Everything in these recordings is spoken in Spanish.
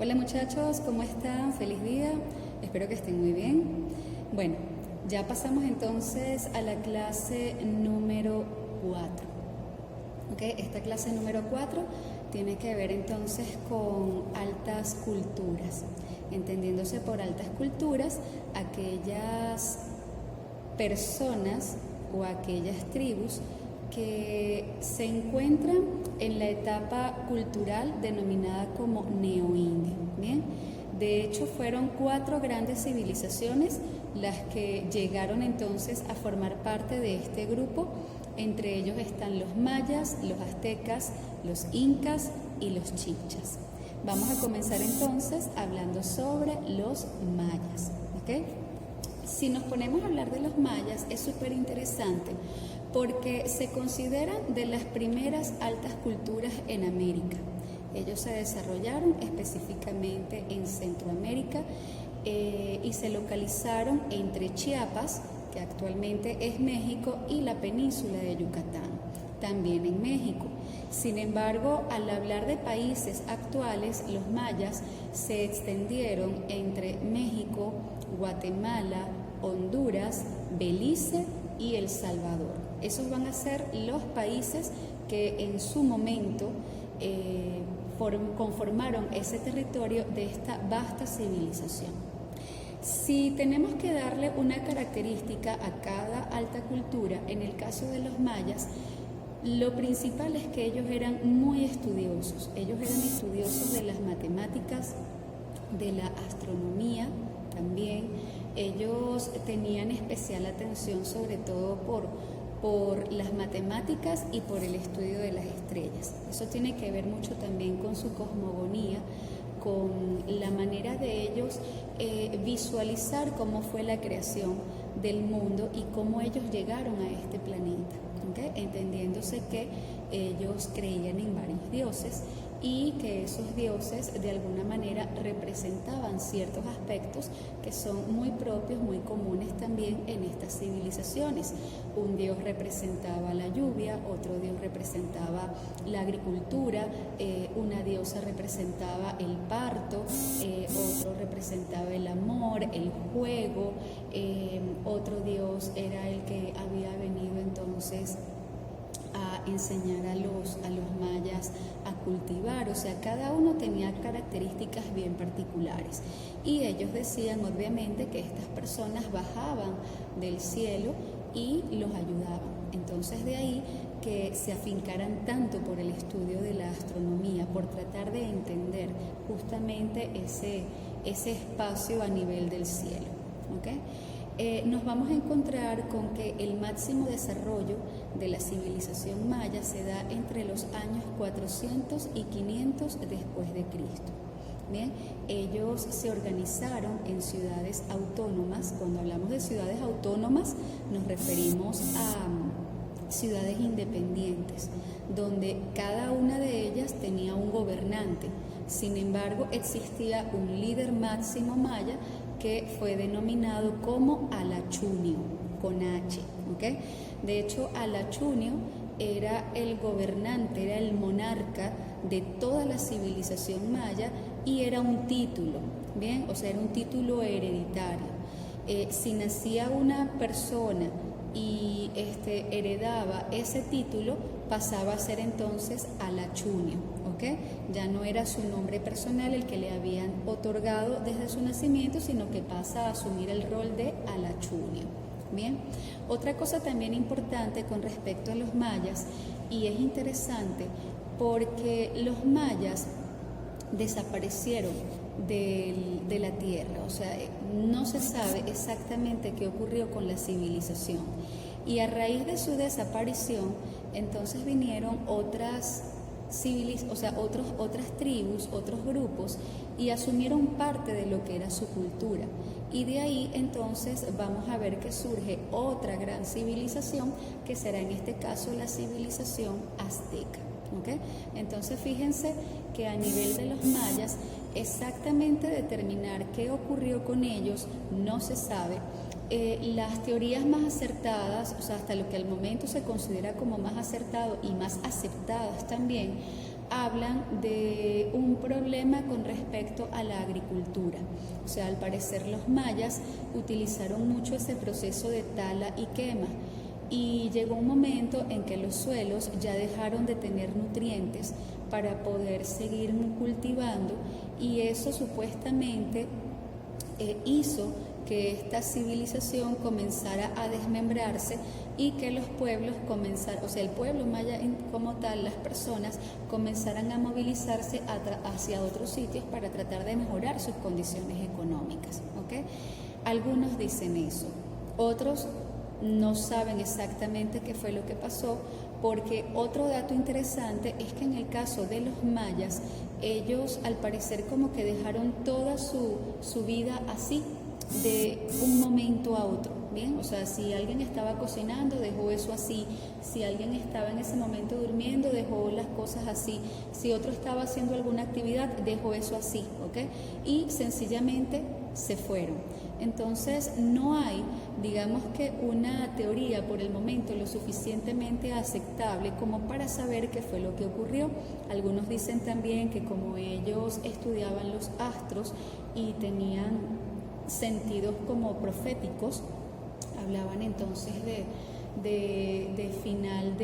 Hola muchachos, ¿cómo están? Feliz día, espero que estén muy bien. Bueno, ya pasamos entonces a la clase número 4. Esta clase número 4 tiene que ver entonces con altas culturas, entendiéndose por altas culturas aquellas personas o aquellas tribus que se encuentran en la etapa cultural denominada como neoindia. Bien, de hecho fueron 4 grandes civilizaciones las que llegaron entonces a formar parte de este grupo. Entre ellos están los mayas, los aztecas, los incas y los chichas. Vamos a comenzar entonces hablando sobre los mayas. Si nos ponemos a hablar de los mayas es súper interesante porque se consideran de las primeras altas culturas en América. Ellos se desarrollaron específicamente en Centroamérica y se localizaron entre Chiapas, que actualmente es México, y la península de Yucatán, también en México. Sin embargo, al hablar de países actuales, los mayas se extendieron entre México, Guatemala, Honduras, Belice y El Salvador. Esos van a ser los países que en su momento conformaron ese territorio de esta vasta civilización. Si tenemos que darle una característica a cada alta cultura, en el caso de los mayas, lo principal es que ellos eran muy estudiosos. Ellos eran estudiosos de las matemáticas, de la astronomía también. Ellos tenían especial atención sobre todo por las matemáticas y por el estudio de las estrellas. Eso tiene que ver mucho también con su cosmogonía, con la manera de ellos visualizar cómo fue la creación del mundo y cómo ellos llegaron a este planeta, entendiéndose que ellos creían en varios dioses y que esos dioses de alguna manera representaban ciertos aspectos que son muy propios, muy comunes también en estas civilizaciones. Un dios representaba la lluvia, otro dios representaba la agricultura, una diosa representaba el parto, otro representaba el amor, el juego, otro dios era el que había venido entonces a enseñar a los mayas a cultivar. O sea, cada uno tenía características bien particulares y ellos decían obviamente que estas personas bajaban del cielo y los ayudaban. Entonces de ahí que se afincaran tanto por el estudio de la astronomía, por tratar de entender justamente ese espacio a nivel del cielo. Nos vamos a encontrar con que el máximo desarrollo de la civilización maya se da entre los años 400 y 500 después de Cristo. Bien, ellos se organizaron en ciudades autónomas. Cuando hablamos de ciudades autónomas nos referimos a ciudades independientes, donde cada una de ellas tenía un gobernante. Sin embargo, existía un líder máximo maya que fue denominado como Alachunio, con H. De hecho, Alachunio era el gobernante, era el monarca de toda la civilización maya y era un título, ¿bien? O sea, era un título hereditario. Si nacía una persona y heredaba ese título, pasaba a ser entonces Alachunio. Ya no era su nombre personal el que le habían otorgado desde su nacimiento, sino que pasa a asumir el rol de Alachunio. Bien, otra cosa también importante con respecto a los mayas, y es interesante porque los mayas desaparecieron de la tierra, o sea, no se sabe exactamente qué ocurrió con la civilización, y a raíz de su desaparición entonces vinieron otras tribus, otros grupos, y asumieron parte de lo que era su cultura. Y de ahí entonces vamos a ver que surge otra gran civilización, que será en este caso la civilización azteca. Entonces fíjense que a nivel de los mayas, exactamente determinar qué ocurrió con ellos no se sabe. Las teorías más acertadas, o sea, hasta lo que al momento se considera como más acertado y más aceptadas también, hablan de un problema problema con respecto a la agricultura. O sea, al parecer los mayas utilizaron mucho ese proceso de tala y quema. Y llegó un momento en que los suelos ya dejaron de tener nutrientes para poder seguir cultivando, y eso supuestamente hizo que esta civilización comenzara a desmembrarse y que los pueblos comenzaran, o sea, el pueblo maya como tal, las personas comenzaran a movilizarse hacia otros sitios para tratar de mejorar sus condiciones económicas, ¿ok? Algunos dicen eso, otros no saben exactamente qué fue lo que pasó, porque otro dato interesante es que en el caso de los mayas, ellos al parecer como que dejaron toda su vida así, de un momento a otro, ¿bien? O sea, si alguien estaba cocinando, dejó eso así; si alguien estaba en ese momento durmiendo, dejó las cosas así; si otro estaba haciendo alguna actividad, dejó eso así, ¿ok? Y sencillamente se fueron. Entonces no hay, digamos que una teoría por el momento lo suficientemente aceptable como para saber qué fue lo que ocurrió. Algunos dicen también que como ellos estudiaban los astros y tenían sentidos como proféticos, hablaban entonces de final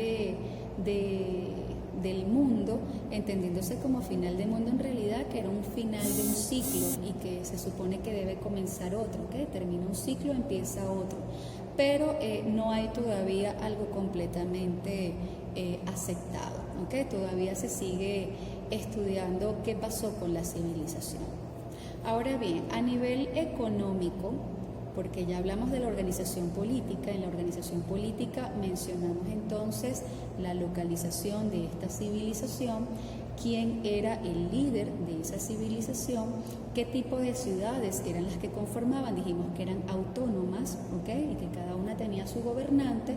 del mundo, entendiéndose como final del mundo en realidad, que era un final de un ciclo y que se supone que debe comenzar otro, que termina un ciclo, empieza otro, pero no hay todavía algo completamente aceptado, ¿okay? Todavía se sigue estudiando qué pasó con la civilización. Ahora bien, a nivel económico, porque ya hablamos de la organización política, en la organización política mencionamos entonces la localización de esta civilización, quién era el líder de esa civilización, qué tipo de ciudades eran las que conformaban, dijimos que eran autónomas, ¿ok? Y que cada una tenía su gobernante,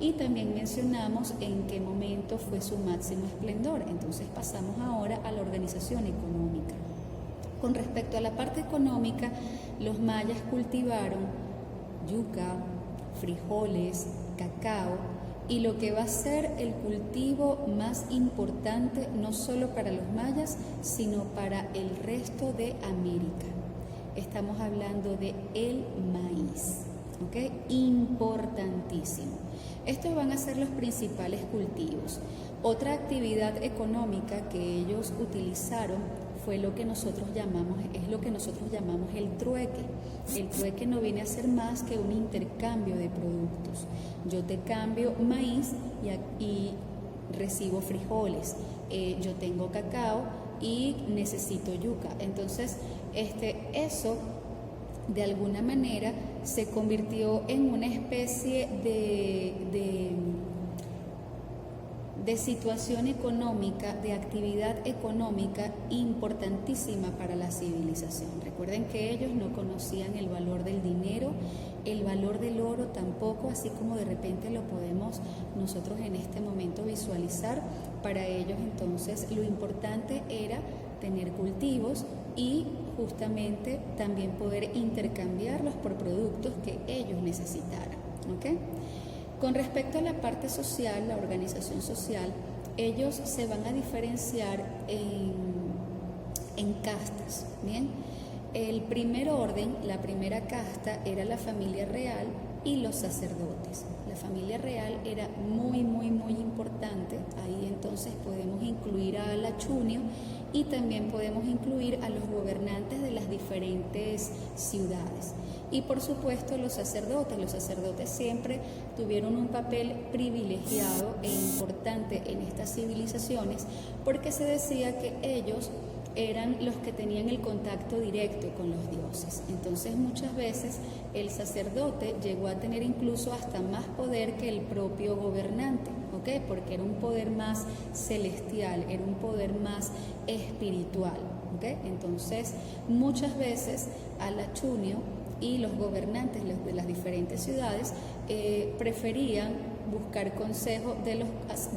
y también mencionamos en qué momento fue su máximo esplendor. Entonces pasamos ahora a la organización económica. Con respecto a la parte económica, los mayas cultivaron yuca, frijoles, cacao, y lo que va a ser el cultivo más importante no solo para los mayas, sino para el resto de América. Estamos hablando de el maíz, ¿ok? Importantísimo. Estos van a ser los principales cultivos. Otra actividad económica que ellos utilizaron fue lo que nosotros llamamos el trueque. El trueque no viene a ser más que un intercambio de productos. Yo te cambio maíz y recibo frijoles. Yo tengo cacao y necesito yuca. Entonces, eso de alguna manera se convirtió en una especie de situación económica, de actividad económica importantísima para la civilización. Recuerden que ellos no conocían el valor del dinero, el valor del oro tampoco, así como de repente lo podemos nosotros en este momento visualizar. Para ellos entonces lo importante era tener cultivos y justamente también poder intercambiarlos por productos que ellos necesitaran, ¿ok? Con respecto a la parte social, la organización social, ellos se van a diferenciar en castas, ¿bien? El primer orden, la primera casta, era la familia real y los sacerdotes. La familia real era muy importante. Ahí entonces podemos incluir a Lachunio y también podemos incluir a los gobernantes de las diferentes ciudades. Y por supuesto los sacerdotes siempre tuvieron un papel privilegiado e importante en estas civilizaciones, porque se decía que ellos eran los que tenían el contacto directo con los dioses. Entonces muchas veces el sacerdote llegó a tener incluso hasta más poder que el propio gobernante, ¿ok? Porque era un poder más celestial, era un poder más espiritual, ¿ok? Entonces muchas veces a Lachunio y los gobernantes de las diferentes ciudades preferían buscar consejo de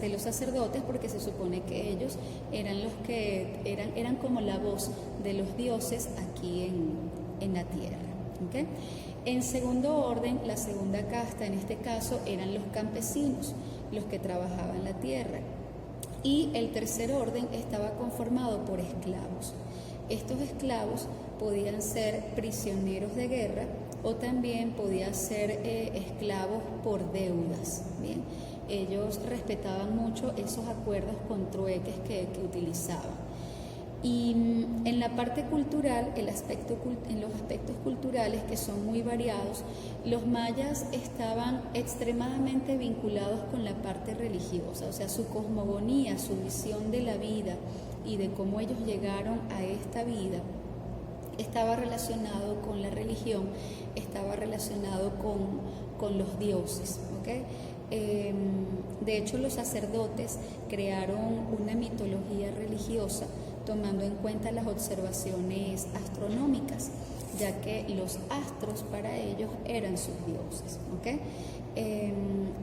los sacerdotes, porque se supone que ellos eran los que eran como la voz de los dioses aquí en la tierra, ¿okay? En segundo orden, la segunda casta en este caso eran los campesinos, los que trabajaban la tierra. Y el tercer orden estaba conformado por esclavos. Estos esclavos podían ser prisioneros de guerra o también podían ser esclavos por deudas. Bien, ellos respetaban mucho esos acuerdos con trueques que utilizaban. Y en la parte cultural, en los aspectos culturales, que son muy variados, los mayas estaban extremadamente vinculados con la parte religiosa, o sea, su cosmogonía, su visión de la vida y de cómo ellos llegaron a esta vida estaba relacionado con la religión, estaba relacionado con los dioses, ¿ok? De hecho, los sacerdotes crearon una mitología religiosa tomando en cuenta las observaciones astronómicas, ya que los astros para ellos eran sus dioses, ¿ok?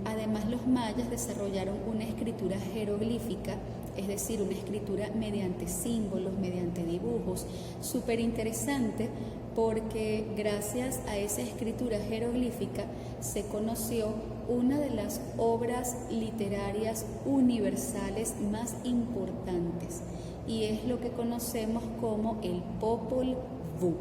Además, los mayas desarrollaron una escritura jeroglífica, es decir, una escritura mediante símbolos, mediante dibujos, súper interesante, porque gracias a esa escritura jeroglífica se conoció una de las obras literarias universales más importantes, y es lo que conocemos como el Popol Vuh.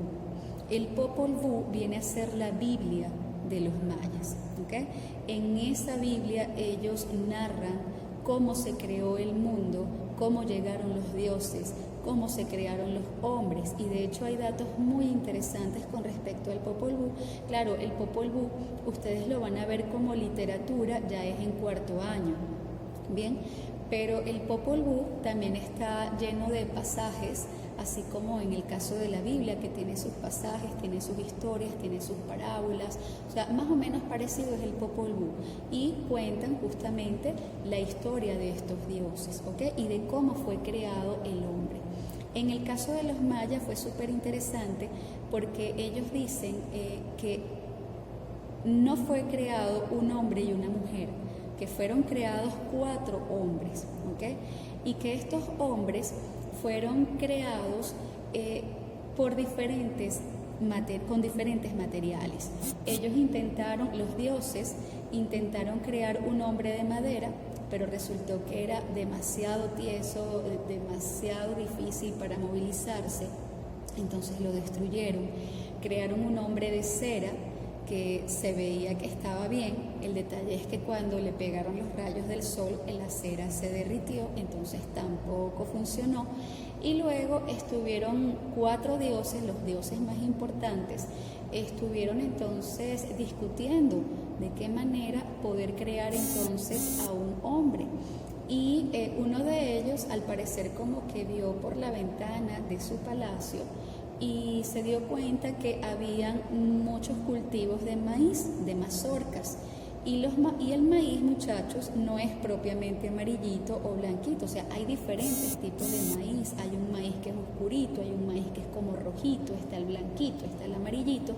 El Popol Vuh viene a ser la Biblia de los mayas, ¿ok? En esa Biblia ellos narran cómo se creó el mundo, cómo llegaron los dioses, cómo se crearon los hombres, y de hecho hay datos muy interesantes con respecto al Popol Vuh. Claro, el Popol Vuh ustedes lo van a ver como literatura, ya es en cuarto año, bien, pero el Popol Vuh también está lleno de pasajes, así como en el caso de la Biblia, que tiene sus pasajes, tiene sus historias, tiene sus parábolas, o sea, más o menos parecido es el Popol Vuh, y cuentan justamente la historia de estos dioses, ¿ok? Y de cómo fue creado el hombre. En el caso de los mayas fue súper interesante porque ellos dicen que no fue creado un hombre y una mujer, que fueron creados 4 hombres, ¿ok? Y que estos hombres fueron creados con diferentes materiales. Ellos los dioses intentaron crear un hombre de madera, pero resultó que era demasiado tieso, demasiado difícil para movilizarse, entonces lo destruyeron. Crearon un hombre de cera que se veía que estaba bien. El detalle es que cuando le pegaron los rayos del sol, la cera se derritió, entonces tampoco funcionó. Y luego estuvieron 4 dioses, los dioses más importantes, estuvieron entonces discutiendo de qué manera poder crear entonces a un hombre. Y uno de ellos, al parecer, como que vio por la ventana de su palacio y se dio cuenta que habían muchos cultivos de maíz, de mazorcas. Y el maíz, muchachos, no es propiamente amarillito o blanquito, o sea, hay diferentes tipos de maíz. Hay un maíz que es oscurito, hay un maíz que es como rojito, está el blanquito, está el amarillito.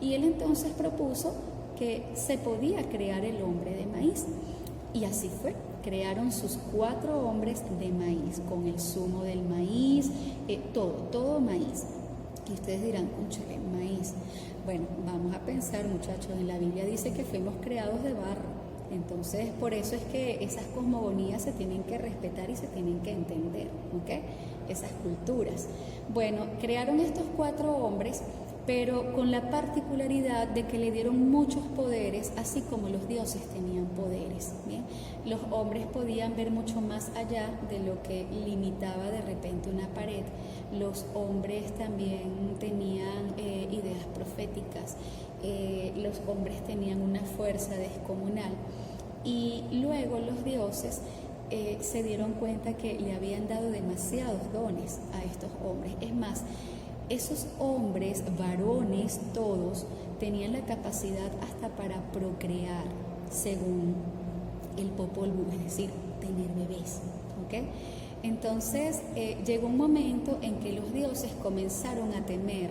Y él entonces propuso que se podía crear el hombre de maíz. Y así fue, crearon sus 4 hombres de maíz, con el zumo del maíz, todo maíz. Y ustedes dirán, cónchale, maíz. Bueno, vamos a pensar, muchachos, en la Biblia dice que fuimos creados de barro. Entonces, por eso es que esas cosmogonías se tienen que respetar y se tienen que entender, ¿ok? Esas culturas. Bueno, crearon estos 4 hombres, pero con la particularidad de que le dieron muchos poderes, así como los dioses tenían poderes, ¿bien? Los hombres podían ver mucho más allá de lo que limitaba de repente una pared. Los hombres también tenían ideas proféticas, los hombres tenían una fuerza descomunal. Y luego los dioses se dieron cuenta que le habían dado demasiados dones a estos hombres. Es más, esos hombres, varones, todos, tenían la capacidad hasta para procrear, según el Popol Vuh, es decir, tener bebés, ¿ok? Entonces, llegó un momento en que los dioses comenzaron a temer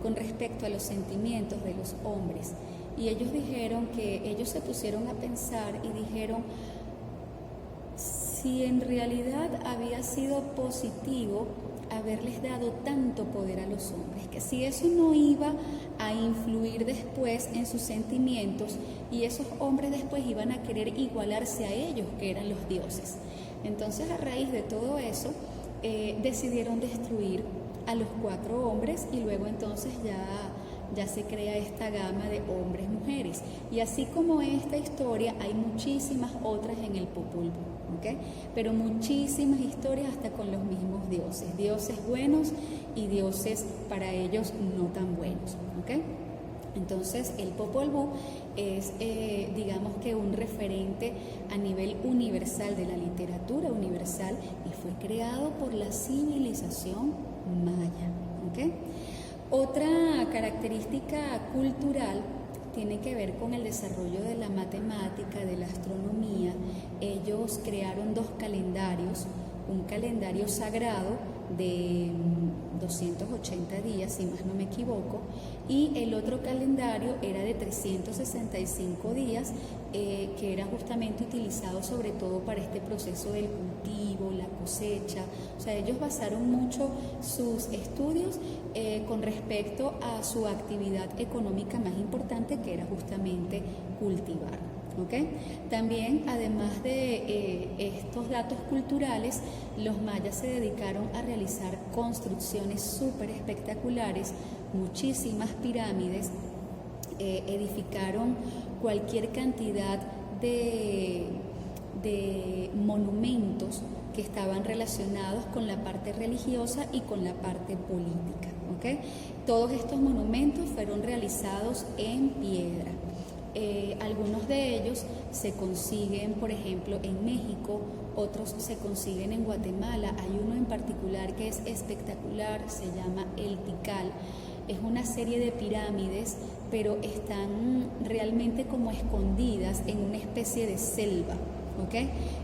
con respecto a los sentimientos de los hombres. Y ellos se pusieron a pensar y dijeron, si en realidad había sido positivo haberles dado tanto poder a los hombres, que si eso no iba a influir después en sus sentimientos y esos hombres después iban a querer igualarse a ellos, que eran los dioses. Entonces, a raíz de todo eso, decidieron destruir a los 4 hombres y luego entonces ya se crea esta gama de hombres-mujeres. Y así como esta historia, hay muchísimas otras en el Popol Vuh, ¿ok? Pero muchísimas historias hasta con los mismos dioses. Dioses buenos y dioses para ellos no tan buenos, ¿ok? Entonces, el Popol Vuh es, digamos que un referente a nivel universal de la literatura universal y fue creado por la civilización maya, ¿ok? Otra característica cultural tiene que ver con el desarrollo de la matemática, de la astronomía. Ellos crearon 2 calendarios, un calendario sagrado de 280 días, si más no me equivoco, y el otro calendario era de 365 días, que era justamente utilizado sobre todo para este proceso del cultivo, la cosecha. O sea, ellos basaron mucho sus estudios con respecto a su actividad económica más importante, que era justamente cultivar. ¿Okay? También, además de estos datos culturales, los mayas se dedicaron a realizar construcciones súper espectaculares, muchísimas pirámides, edificaron cualquier cantidad de monumentos que estaban relacionados con la parte religiosa y con la parte política, ¿okay? Todos estos monumentos fueron realizados en piedra. Algunos de ellos se consiguen, por ejemplo, en México, otros se consiguen en Guatemala. Hay uno en particular que es espectacular, se llama El Tikal. Es una serie de pirámides, pero están realmente como escondidas en una especie de selva, ¿ok?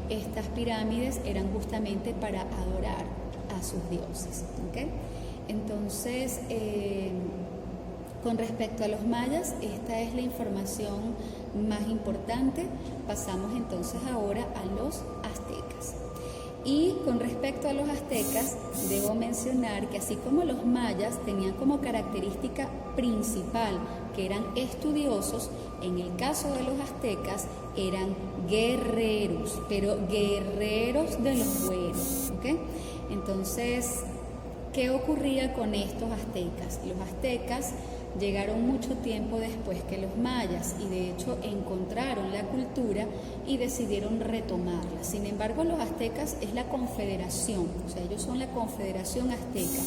Estas pirámides eran justamente para adorar a sus dioses, ¿ok? Entonces, con respecto a los mayas, esta es la información más importante. Pasamos entonces ahora a los aztecas. Y con respecto a los aztecas, debo mencionar que así como los mayas tenían como característica principal que eran estudiosos, en el caso de los aztecas eran guerreros, pero guerreros de los buenos, ¿ok? Entonces, ¿qué ocurría con estos aztecas? Los aztecas llegaron mucho tiempo después que los mayas y de hecho encontraron la cultura y decidieron retomarla. Sin embargo, los aztecas es la confederación, o sea, ellos son la confederación azteca.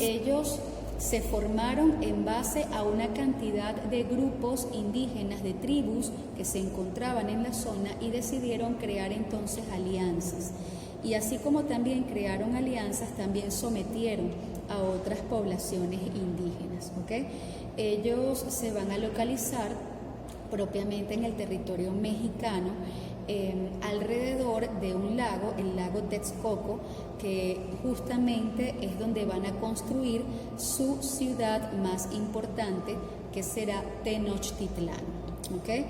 Ellos se formaron en base a una cantidad de grupos indígenas, de tribus que se encontraban en la zona y decidieron crear entonces alianzas. Y así como también crearon alianzas, también sometieron a otras poblaciones indígenas, ¿ok? Ellos se van a localizar propiamente en el territorio mexicano, alrededor de un lago, el lago Texcoco, que justamente es donde van a construir su ciudad más importante, que será Tenochtitlán, ¿ok?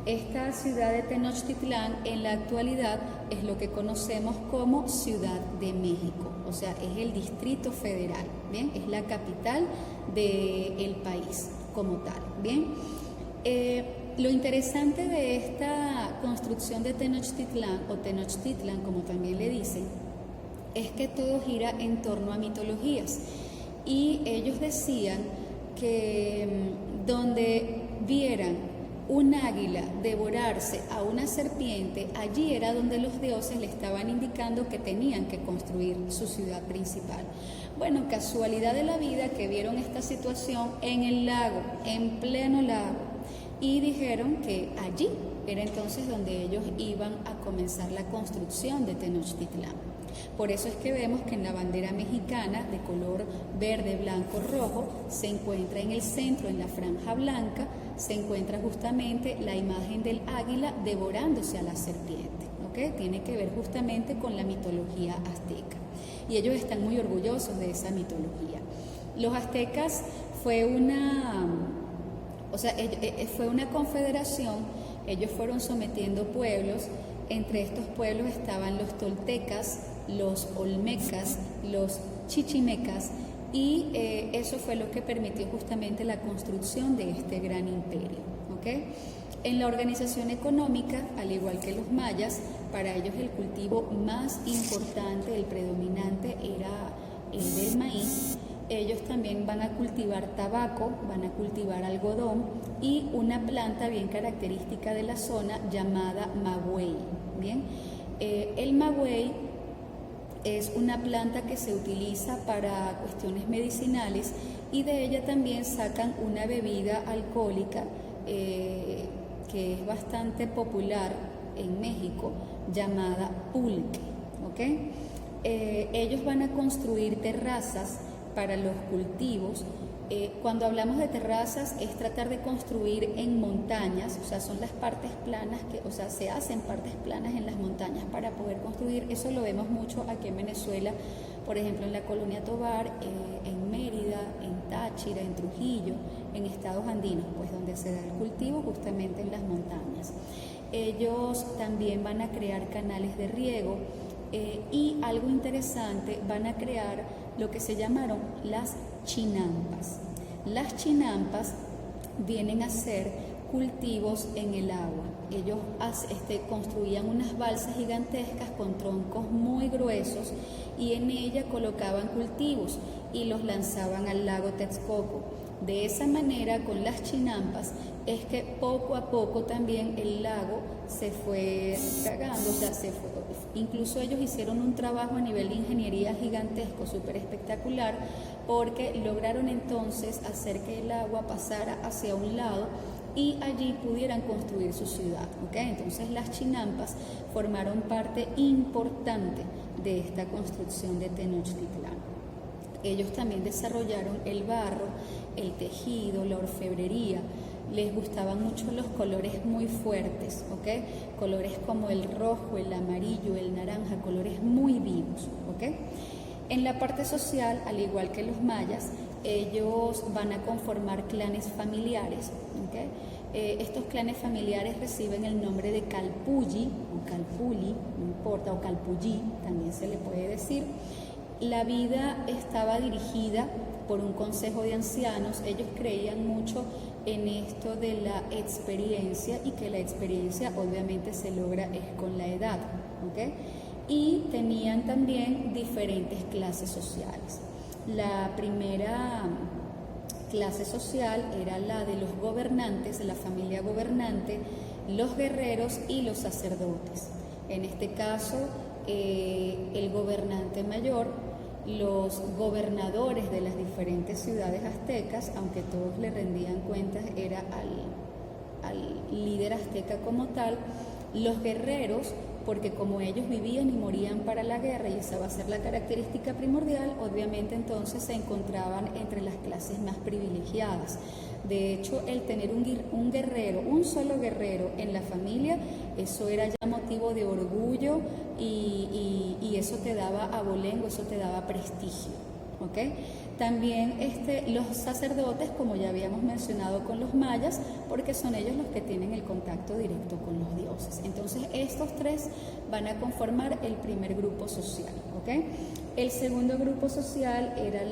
Esta ciudad de Tenochtitlán en la actualidad es lo que conocemos como Ciudad de México, o sea, es el Distrito Federal, ¿bien? Es la capital del país como tal, ¿bien? Lo interesante de esta construcción de Tenochtitlan, o Tenochtitlan como también le dicen, es que todo gira en torno a mitologías. Y ellos decían que donde vieran un águila devorarse a una serpiente, allí era donde los dioses le estaban indicando que tenían que construir su ciudad principal. Bueno, casualidad de la vida que vieron esta situación en el lago, en pleno lago, y dijeron que allí era entonces donde ellos iban a comenzar la construcción de Tenochtitlán. Por eso es que vemos que en la bandera mexicana de color verde, blanco, rojo se encuentra en el centro, en la franja blanca, se encuentra justamente la imagen del águila devorándose a la serpiente, ¿ok? Tiene que ver justamente con la mitología azteca. Y ellos están muy orgullosos de esa mitología. Los aztecas fue una confederación, ellos fueron sometiendo pueblos. Entre estos pueblos estaban los toltecas, los olmecas, los chichimecas, y eso fue lo que permitió justamente la construcción de este gran imperio, ¿ok? En la organización económica, al igual que los mayas, para ellos el cultivo más importante, el predominante, era el del maíz. Ellos también van a cultivar tabaco, van a cultivar algodón y una planta bien característica de la zona llamada maguey. Bien, el maguey es una planta que se utiliza para cuestiones medicinales y de ella también sacan una bebida alcohólica que es bastante popular en México, llamada pulque. ¿Okay? Ellos van a construir terrazas para los cultivos. Cuando hablamos de terrazas es tratar de construir en montañas, o sea, son las partes planas, se hacen partes planas en las montañas para poder construir. Eso lo vemos mucho aquí en Venezuela, por ejemplo en la Colonia Tovar, en Mérida, en Táchira, en Trujillo, en estados andinos, pues donde se da el cultivo justamente en las montañas. Ellos también van a crear canales de riego y algo interesante, van a crear lo que se llamaron las chinampas. Las chinampas vienen a ser cultivos en el agua. Ellos construían unas balsas gigantescas con troncos muy gruesos y en ella colocaban cultivos y los lanzaban al lago Texcoco. De esa manera, con las chinampas, es que poco a poco también el lago se fue regando, incluso ellos hicieron un trabajo a nivel de ingeniería gigantesco, súper espectacular, porque lograron entonces hacer que el agua pasara hacia un lado y allí pudieran construir su ciudad. ¿Okay? Entonces las chinampas formaron parte importante de esta construcción de Tenochtitlán. Ellos también desarrollaron el barro, el tejido, la orfebrería. Les gustaban mucho los colores muy fuertes, ¿okay? Colores como el rojo, el amarillo, el naranja, colores muy vivos, ¿okay? En la parte social, al igual que los mayas, ellos van a conformar clanes familiares, ¿okay? Estos clanes familiares reciben el nombre de calpulli o calpulli, no importa, o calpulli también se le puede decir. La vida estaba dirigida por un consejo de ancianos. Ellos creían mucho en esto de la experiencia y que la experiencia obviamente se logra con la edad, ¿okay? Y tenían también diferentes clases sociales. La primera clase social era la de los gobernantes, la familia gobernante, los guerreros y los sacerdotes. En este caso, el gobernante mayor, los gobernadores de las diferentes ciudades aztecas, aunque todos le rendían cuentas, era al líder azteca como tal, los guerreros, porque como ellos vivían y morían para la guerra, y esa va a ser la característica primordial, obviamente entonces se encontraban entre las clases más privilegiadas. De hecho, el tener un guerrero, un solo guerrero en la familia, eso era ya motivo de orgullo y eso te daba abolengo, eso te daba prestigio. ¿Okay? También los sacerdotes, como ya habíamos mencionado con los mayas, porque son ellos los que tienen el contacto directo con los dioses. Entonces, estos tres van a conformar el primer grupo social. ¿Okay? El segundo grupo social era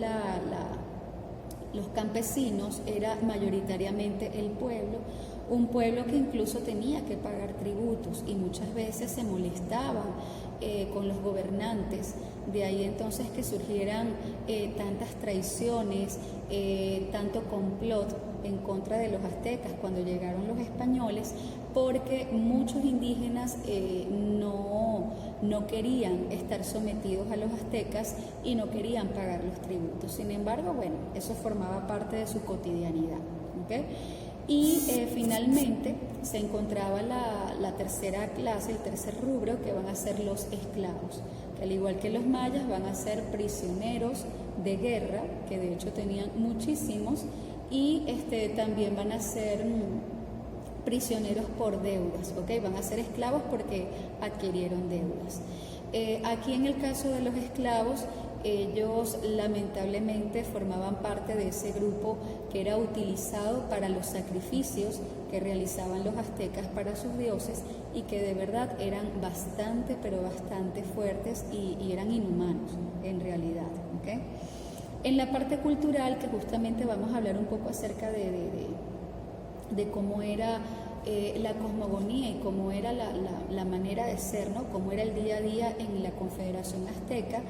los campesinos, era mayoritariamente el pueblo, un pueblo que incluso tenía que pagar tributos y muchas veces se molestaban con los gobernantes. De ahí entonces que surgieran tantas traiciones, tanto complot en contra de los aztecas cuando llegaron los españoles, porque muchos indígenas no querían estar sometidos a los aztecas y no querían pagar los tributos. Sin embargo, bueno, eso formaba parte de su cotidianidad. ¿Okay? Y finalmente se encontraba la tercera clase, el tercer rubro, que van a ser los esclavos, que al igual que los mayas van a ser prisioneros de guerra, que de hecho tenían muchísimos, y también van a ser prisioneros por deudas, ¿okay? Van a ser esclavos porque adquirieron deudas. Aquí en el caso de los esclavos, ellos lamentablemente formaban parte de ese grupo que era utilizado para los sacrificios que realizaban los aztecas para sus dioses y que de verdad eran bastante, pero bastante fuertes y eran inhumanos en realidad. ¿Okay? En la parte cultural, que justamente vamos a hablar un poco acerca de cómo era la cosmogonía y cómo era la manera de ser, ¿no? Cómo era el día a día en la Confederación Azteca.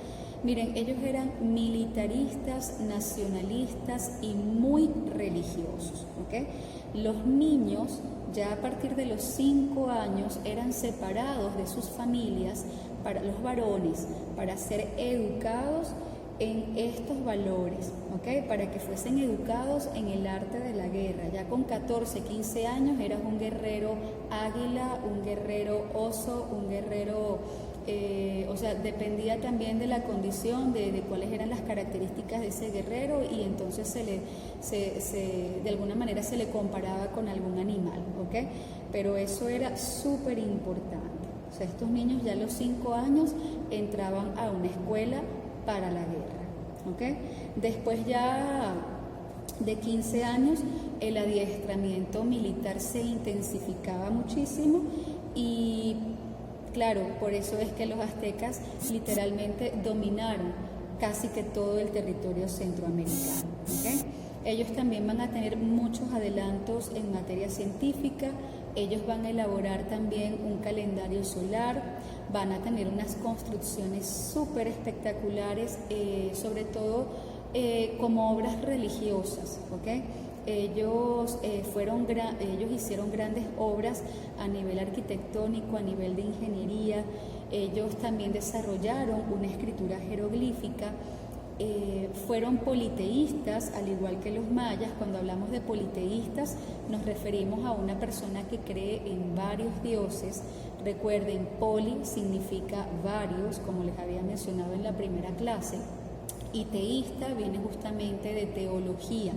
Miren, ellos eran militaristas, nacionalistas y muy religiosos, ¿ok? Los niños, ya a partir de los 5 años, eran separados de sus familias, para los varones, para ser educados en estos valores, ¿ok? Para que fuesen educados en el arte de la guerra. Ya con 14, 15 años eras un guerrero águila, un guerrero oso, un guerrero... o sea, dependía también de la condición, de cuáles eran las características de ese guerrero, y entonces de alguna manera se le comparaba con algún animal, ¿ok? Pero eso era súper importante. O sea, estos niños ya a los 5 años entraban a una escuela para la guerra, ¿ok? Después ya de 15 años el adiestramiento militar se intensificaba muchísimo y claro, por eso es que los aztecas literalmente dominaron casi que todo el territorio centroamericano, ¿ok? Ellos también van a tener muchos adelantos en materia científica, ellos van a elaborar también un calendario solar, van a tener unas construcciones súper espectaculares, sobre todo como obras religiosas, ¿ok? Ellos hicieron grandes obras a nivel arquitectónico, a nivel de ingeniería. Ellos también desarrollaron una escritura jeroglífica. Fueron politeístas, al igual que los mayas. Cuando hablamos de politeístas, nos referimos a una persona que cree en varios dioses. Recuerden, poli significa varios, como les había mencionado en la primera clase, y teísta viene justamente de teología,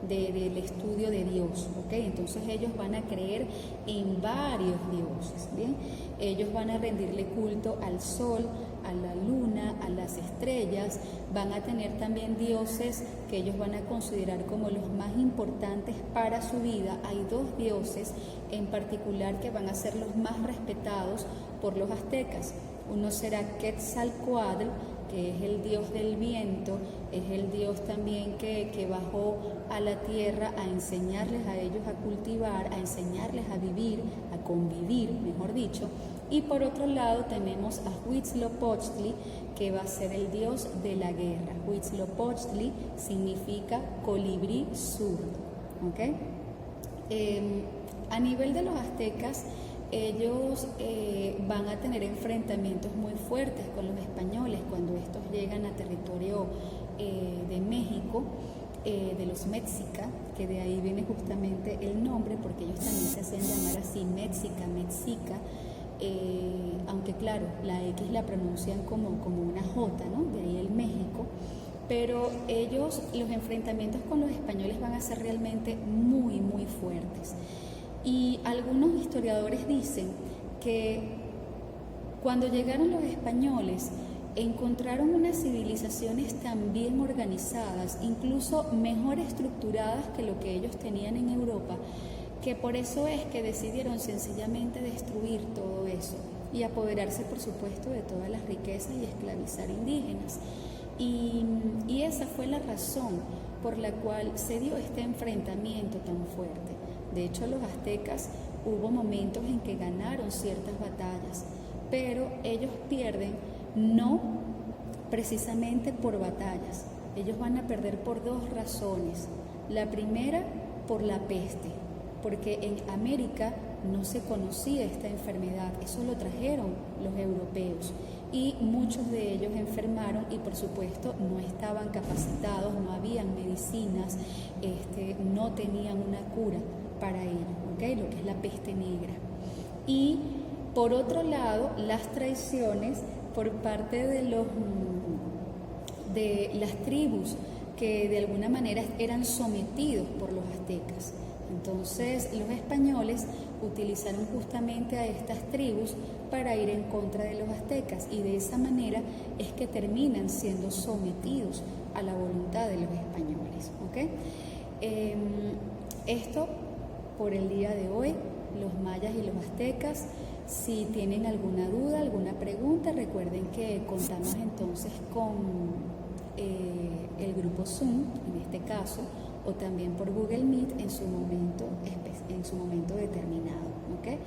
del estudio de Dios, ¿ok? Entonces ellos van a creer en varios dioses, ¿bien? Ellos van a rendirle culto al sol, a la luna, a las estrellas, van a tener también dioses que ellos van a considerar como los más importantes para su vida. Hay 2 dioses en particular que van a ser los más respetados por los aztecas. Uno será Quetzalcóatl, que es el dios del viento, es el dios también que bajó a la tierra a enseñarles a ellos a cultivar, a enseñarles a vivir, a convivir, mejor dicho. Y por otro lado tenemos a Huitzilopochtli, que va a ser el dios de la guerra. Huitzilopochtli significa colibrí zurdo, ¿ok? A nivel de los aztecas, ellos van a tener enfrentamientos muy fuertes con los españoles cuando estos llegan a territorio de México, de los Mexica, que de ahí viene justamente el nombre, porque ellos también se hacen llamar así, Mexica, aunque claro, la X la pronuncian como una J, ¿no? De ahí el México. Pero los enfrentamientos con los españoles van a ser realmente muy, muy fuertes. Y algunos historiadores dicen que cuando llegaron los españoles encontraron unas civilizaciones tan bien organizadas, incluso mejor estructuradas que lo que ellos tenían en Europa, que por eso es que decidieron sencillamente destruir todo eso y apoderarse, por supuesto, de todas las riquezas y esclavizar indígenas. Y esa fue la razón por la cual se dio este enfrentamiento tan fuerte. De hecho, los aztecas hubo momentos en que ganaron ciertas batallas, pero ellos pierden no precisamente por batallas. Ellos van a perder por 2 razones. La primera, por la peste, porque en América no se conocía esta enfermedad, eso lo trajeron los europeos y muchos de ellos enfermaron y por supuesto no estaban capacitados, no habían medicinas, no tenían una cura para ello, ¿okay? Lo que es la peste negra. Y por otro lado, las traiciones por parte de las tribus que de alguna manera eran sometidos por los aztecas. Entonces los españoles utilizaron justamente a estas tribus para ir en contra de los aztecas y de esa manera es que terminan siendo sometidos a la voluntad de los españoles, ¿okay? Esto por el día de hoy, los mayas y los aztecas. Si tienen alguna duda, alguna pregunta, recuerden que contamos entonces con el grupo Zoom, en este caso, o también por Google Meet en su momento determinado. ¿Ok?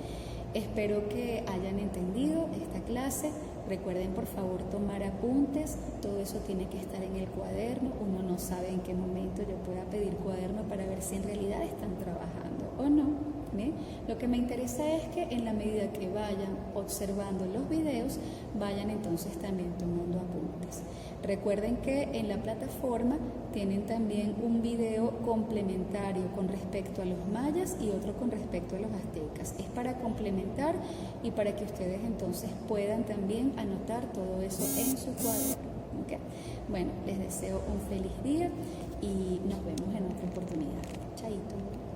Espero que hayan entendido esta clase. Recuerden por favor tomar apuntes, todo eso tiene que estar en el cuaderno. Uno no sabe en qué momento yo pueda pedir cuaderno para ver si en realidad están trabajando o no. ¿Bien? Lo que me interesa es que en la medida que vayan observando los videos, vayan entonces también tomando apuntes. Recuerden que en la plataforma tienen también un video complementario con respecto a los mayas y otro con respecto a los aztecas. Es para complementar y para que ustedes entonces puedan también anotar todo eso en su cuaderno. ¿Okay? Bueno, les deseo un feliz día y nos vemos en otra oportunidad. Chaito.